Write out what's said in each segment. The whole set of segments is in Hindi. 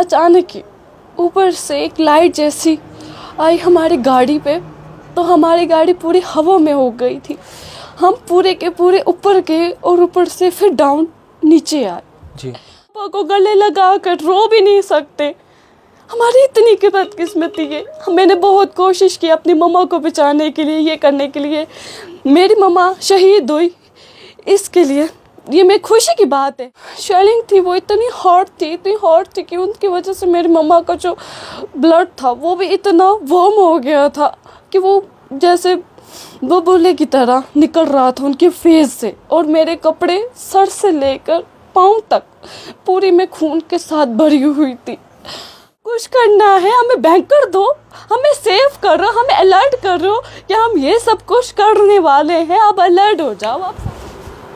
अचानक ही ऊपर से एक लाइट जैसी आई हमारी गाड़ी पे, तो हमारी गाड़ी पूरी हवा में हो गई थी। हम पूरे के पूरे ऊपर गए और ऊपर से फिर डाउन नीचे आए जी। पापा को गले लगा कर रो भी नहीं सकते। हमारी इतनी की बदकिस्मती है। मैंने बहुत कोशिश की अपनी मम्मा को बचाने के लिए, ये करने के लिए। मेरी मम्मा शहीद हुई, इसके लिए ये मेरी खुशी की बात है। शेलिंग थी वो इतनी हॉट थी कि उनकी वजह से मेरी मम्मा का जो ब्लड था वो भी इतना वार्म हो गया था कि वो जैसे बबूले की तरह निकल रहा था उनके फेस से। और मेरे कपड़े सर से लेकर पाँव तक पूरी में खून के साथ भरी हुई थी। कुछ करना है, हमें बैंक कर दो, हमें सेव करो, हमें अलर्ट करो कि हम ये सब कुछ करने वाले हैं, अब अलर्ट हो जाओ आप।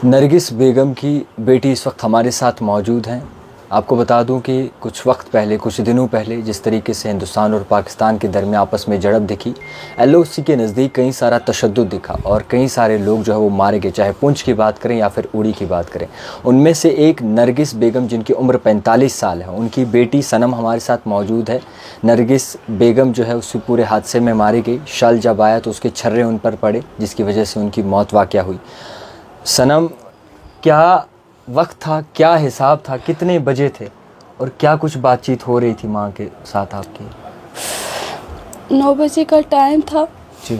नरगिस बेगम की बेटी इस वक्त हमारे साथ मौजूद हैं। आपको बता दूं कि कुछ दिनों पहले जिस तरीके से हिंदुस्तान और पाकिस्तान के दरमियान आपस में झड़प दिखी, LOC के नज़दीक कई सारा तशद्दुद दिखा और कई सारे लोग जो है वो मारे गए, चाहे पुंछ की बात करें या फिर उड़ी की बात करें। उनमें से एक नरगिस बेगम जिनकी उम्र 45 साल है, उनकी बेटी सनम हमारे साथ मौजूद है। नरगिस बेगम जो है उससे पूरे हादसे में मारी गई। शल जब आया तो उसके छर्रे उन पर पड़े, जिसकी वजह से उनकी मौत वाक़या हुई। सनम, क्या वक्त था, क्या हिसाब था, कितने बजे थे और क्या कुछ बातचीत हो रही थी माँ के साथ आपकी? 9 बजे का टाइम था जी।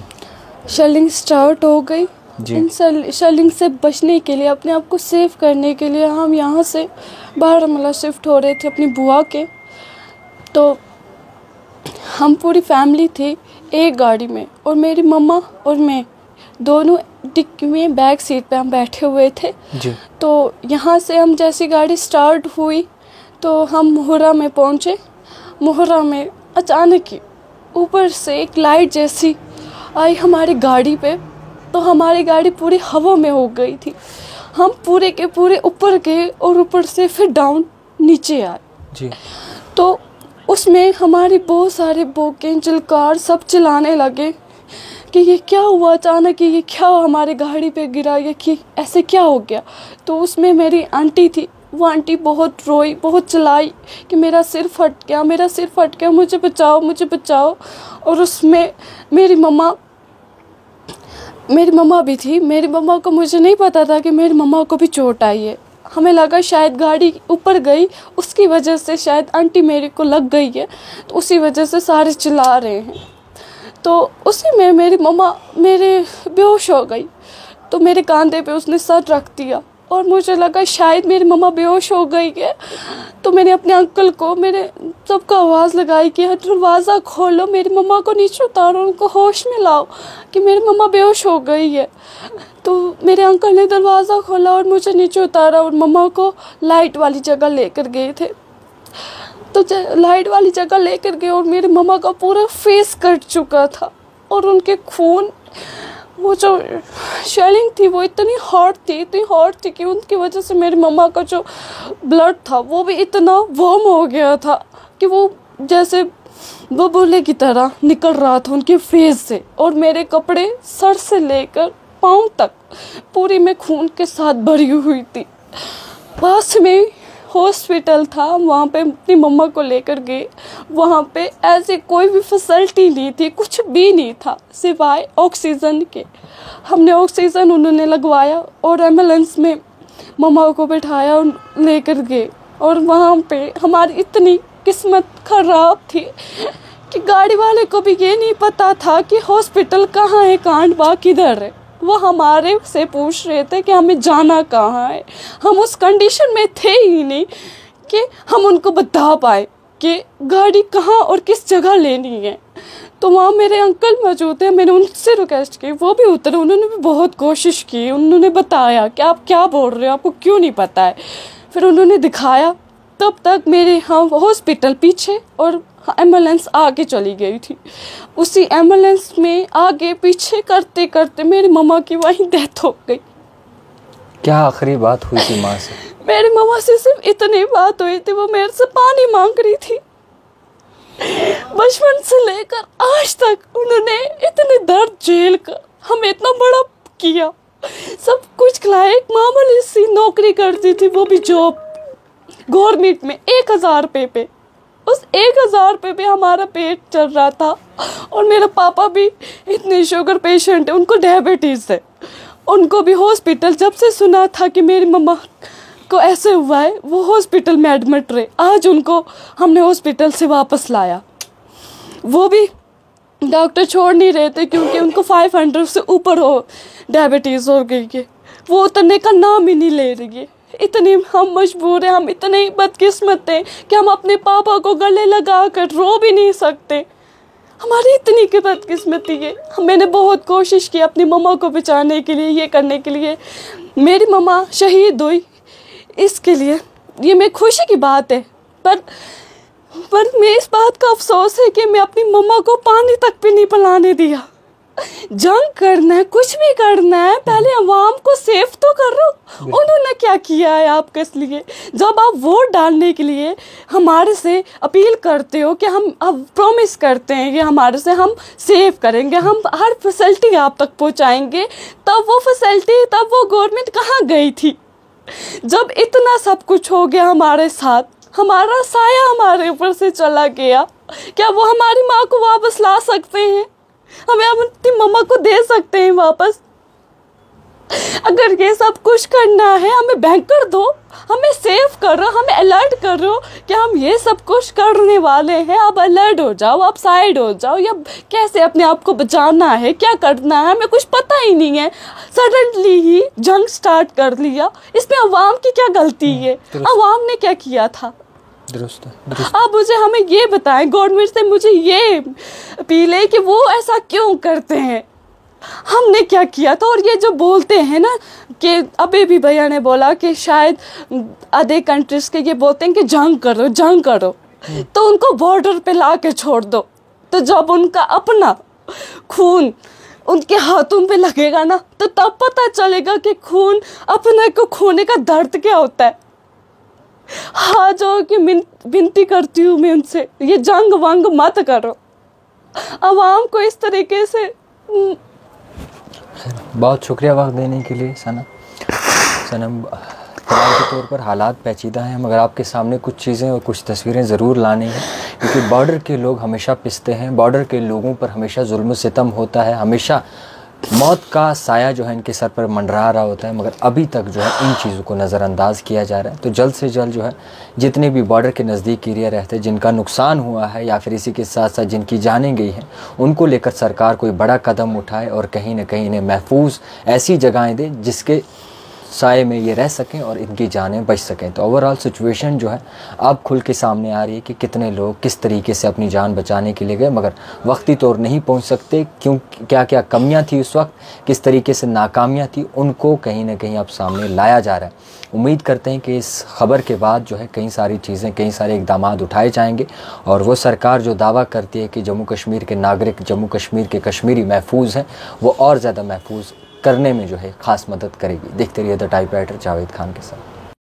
शेलिंग स्टार्ट हो गई जी। इन शेलिंग से बचने के लिए, अपने आप को सेव करने के लिए हम यहाँ से बारामूला शिफ्ट हो रहे थे अपनी बुआ के। तो हम पूरी फैमिली थी एक गाड़ी में, और मेरी मम्मा और मैं दोनों डिक्की में बैक सीट पे हम बैठे हुए थे जी। तो यहाँ से हम जैसी गाड़ी स्टार्ट हुई तो हम मोहरा में पहुँचे। मोहरा में अचानक ही ऊपर से एक लाइट जैसी आई हमारी गाड़ी पे, तो हमारी गाड़ी पूरी हवा में हो गई थी। हम पूरे के पूरे ऊपर गए और ऊपर से फिर डाउन नीचे आए जी। तो उसमें हमारी बहुत सारे बोके चिल्कार सब चिल्लाने लगे कि ये क्या हुआ अचानक, ये क्या हमारे गाड़ी पे गिरा, ये कि ऐसे क्या हो गया। तो उसमें मेरी आंटी थी, वो आंटी बहुत रोई, बहुत चिल्लाई कि मेरा सिर फट गया, मुझे बचाओ। और उसमें मेरी मम्मा भी थी। मेरी मम्मा को, मुझे नहीं पता था कि मेरी मम्मा को भी चोट आई है। हमें लगा शायद गाड़ी ऊपर गई, उसकी वजह से शायद आंटी मेरी को लग गई है, तो उसी वजह से सारे चिल्ला रहे हैं। तो उसी में मेरी मम्मा मेरे बेहोश हो गई, तो मेरे कंधे पे उसने सर रख दिया और मुझे लगा शायद मेरी मम्मा बेहोश हो गई है। तो मैंने अपने अंकल को, मेरे सबको आवाज़ लगाई कि दरवाज़ा खोलो, मेरी मम्मा को नीचे उतारो, उनको होश में लाओ कि मेरी मम्मा बेहोश हो गई है। तो मेरे अंकल ने दरवाज़ा खोला और मुझे नीचे उतारा और मम्मा को लाइट वाली जगह लेकर गए थे। तो लाइट वाली जगह लेकर गए और मेरी मम्मा का पूरा फेस कट चुका था और उनके खून, वो जो शेलिंग थी वो इतनी हॉट थी कि उनकी वजह से मेरी मम्मा का जो ब्लड था वो भी इतना वार्म हो गया था कि वो जैसे बबूले की तरह निकल रहा था उनके फेस से। और मेरे कपड़े सर से लेकर पाँव तक पूरी में खून के साथ भरी हुई थी। पास में हॉस्पिटल था, वहाँ पे अपनी मम्मा को लेकर गए। वहाँ पे ऐसे कोई भी फैसिलिटी नहीं थी, कुछ भी नहीं था सिवाय ऑक्सीजन के। हमने ऑक्सीजन उन्होंने लगवाया और एम्बुलेंस में मम्मा को बैठाया और लेकर गए। और वहाँ पे हमारी इतनी किस्मत खराब थी कि गाड़ी वाले को भी ये नहीं पता था कि हॉस्पिटल कहाँ है, कांडवा किधर है। वो हमारे से पूछ रहे थे कि हमें जाना कहाँ है। हम उस कंडीशन में थे ही नहीं कि हम उनको बता पाए कि गाड़ी कहाँ और किस जगह लेनी है। तो वहाँ मेरे अंकल मौजूद हैं, मैंने उनसे रिक्वेस्ट की, वो भी उतरे, उन्होंने भी बहुत कोशिश की। उन्होंने बताया कि आप क्या बोल रहे हो, आपको क्यों नहीं पता है। फिर उन्होंने दिखाया, तब तक मेरे हॉस्पिटल पीछे और एम्बुलेंस आगे चली गई थी। उसी एम्बुलेंस में आगे पीछे करते करते मेरी मम्मा की वहीं डेथ हो गई। क्या आखिरी बात हुई थी माँ से? मेरी मम्मा से सिर्फ इतनी बात हुई थी, वो मेरे से पानी मांग रही थी। बचपन से लेकर आज तक उन्होंने इतने दर्द झेल कर हमें इतना बड़ा किया, सब कुछ खिलाया। एक मामूली सी नौकरी करती थी, वो भी जॉब गवर्नमेंट में 1000 रुपये पे। उस 1000 पे भी हमारा पेट चल रहा था। और मेरा पापा भी इतने शुगर पेशेंट है, उनको डायबिटीज़ है। उनको भी हॉस्पिटल, जब से सुना था कि मेरी मम्मा को ऐसे हुआ है, वो हॉस्पिटल में एडमिट रहे। आज उनको हमने हॉस्पिटल से वापस लाया, वो भी डॉक्टर छोड़ नहीं रहे थे क्योंकि उनको 500 से ऊपर हो डायबिटीज़ हो गई है। वो उतरने का नाम ही नहीं ले रही है। इतने हम मजबूर हैं, हम इतने बदकिस्मत हैं कि हम अपने पापा को गले लगा कर रो भी नहीं सकते। हमारी इतनी की बदकिस्मती है। मैंने बहुत कोशिश की अपनी मम्मा को बचाने के लिए, ये करने के लिए। मेरी मम्मा शहीद हुई, इसके लिए ये मेरी खुशी की बात है। पर मैं इस बात का अफसोस है कि मैं अपनी मम्मा को पानी तक भी नहीं पिलाने दिया। जंग करना है, कुछ भी करना है, पहले अवाम को सेफ तो करो। उन्होंने क्या किया है आपके लिए? जब आप वोट डालने के लिए हमारे से अपील करते हो कि हम अब प्रॉमिस करते हैं कि हमारे से हम सेव करेंगे, हम हर फैसिलिटी आप तक पहुंचाएंगे, तब वो फैसिलिटी, तब वो गवर्नमेंट कहाँ गई थी? जब इतना सब कुछ हो गया हमारे साथ, हमारा साया हमारे ऊपर से चला गया, क्या वो हमारी माँ को वापस ला सकते हैं? हमें अपनी मम्मा को दे सकते हैं वापस? अगर ये सब कुछ करना है, हमें बैंकर दो, हमें सेव करो, हमें अलर्ट करो कि हम ये सब कुछ करने वाले हैं। आप अलर्ट हो जाओ, आप साइड हो जाओ, या कैसे अपने आप को बचाना है, क्या करना है, हमें कुछ पता ही नहीं है। सडनली ही जंग स्टार्ट कर लिया। इसमें अवाम की क्या गलती है? अवाम ने क्या किया था? दुरुस्त। आप हमें ये बताएं, गवर्नमेंट से मुझे ये अपील है कि वो ऐसा क्यों करते हैं? हमने क्या किया था? और ये जो बोलते हैं ना कि अभी भी भैया ने बोला कि शायद अदर कंट्रीज के ये बोलते हैं कि जंग करो, जंग करो, तो उनको बॉर्डर पे ला के छोड़ दो। तो जब उनका अपना खून उनके हाथों पे लगेगा ना, तो तब पता चलेगा कि खून अपने को खोने का दर्द क्या होता है। हाँ, जो कि विनती करती हूँ मैं उनसे, ये जंग वंग मत करो। अवाम को इस तरीके से। बहुत शुक्रिया वक्त देने के लिए सनम। फिलहाल के तौर पर हालात पेचीदा हैं, मगर आपके सामने कुछ चीज़ें और कुछ तस्वीरें ज़रूर लानी हैं, क्योंकि बॉर्डर के लोग हमेशा पिसते हैं, बॉर्डर के लोगों पर हमेशा जुल्म सितम होता है, हमेशा मौत का साया जो है इनके सर पर मंडरा रहा होता है, मगर अभी तक जो है इन चीज़ों को नज़रअंदाज किया जा रहा है। तो जल्द से जल्द जो है जितने भी बॉर्डर के नज़दीक एरिया रहते हैं, जिनका नुकसान हुआ है या फिर इसी के साथ साथ जिनकी जानें गई हैं, उनको लेकर सरकार कोई बड़ा कदम उठाए और कहीं ना कहीं इन्हें महफूज ऐसी जगहें दे जिसके साए में ये रह सकें और इनकी जानें बच सकें। तो ओवरऑल सिचुएशन जो है अब खुल के सामने आ रही है कि कितने लोग किस तरीके से अपनी जान बचाने के लिए गए, मगर वक्ती तौर नहीं पहुंच सकते। क्यों, क्या क्या कमियां थी उस वक्त, किस तरीके से नाकामियां थी, उनको कहीं ना कहीं अब सामने लाया जा रहा है। उम्मीद करते हैं कि इस खबर के बाद जो है कई सारी चीज़ें, कई सारे इक़दाम उठाए जाएंगे और वो सरकार जो दावा करती है कि जम्मू कश्मीर के नागरिक, जम्मू कश्मीर के कश्मीरी महफूज हैं, वो और ज़्यादा महफूज करने में जो है ख़ास मदद करेगी। देखते रहिए द टाइपराइटर जावेद खान के साथ।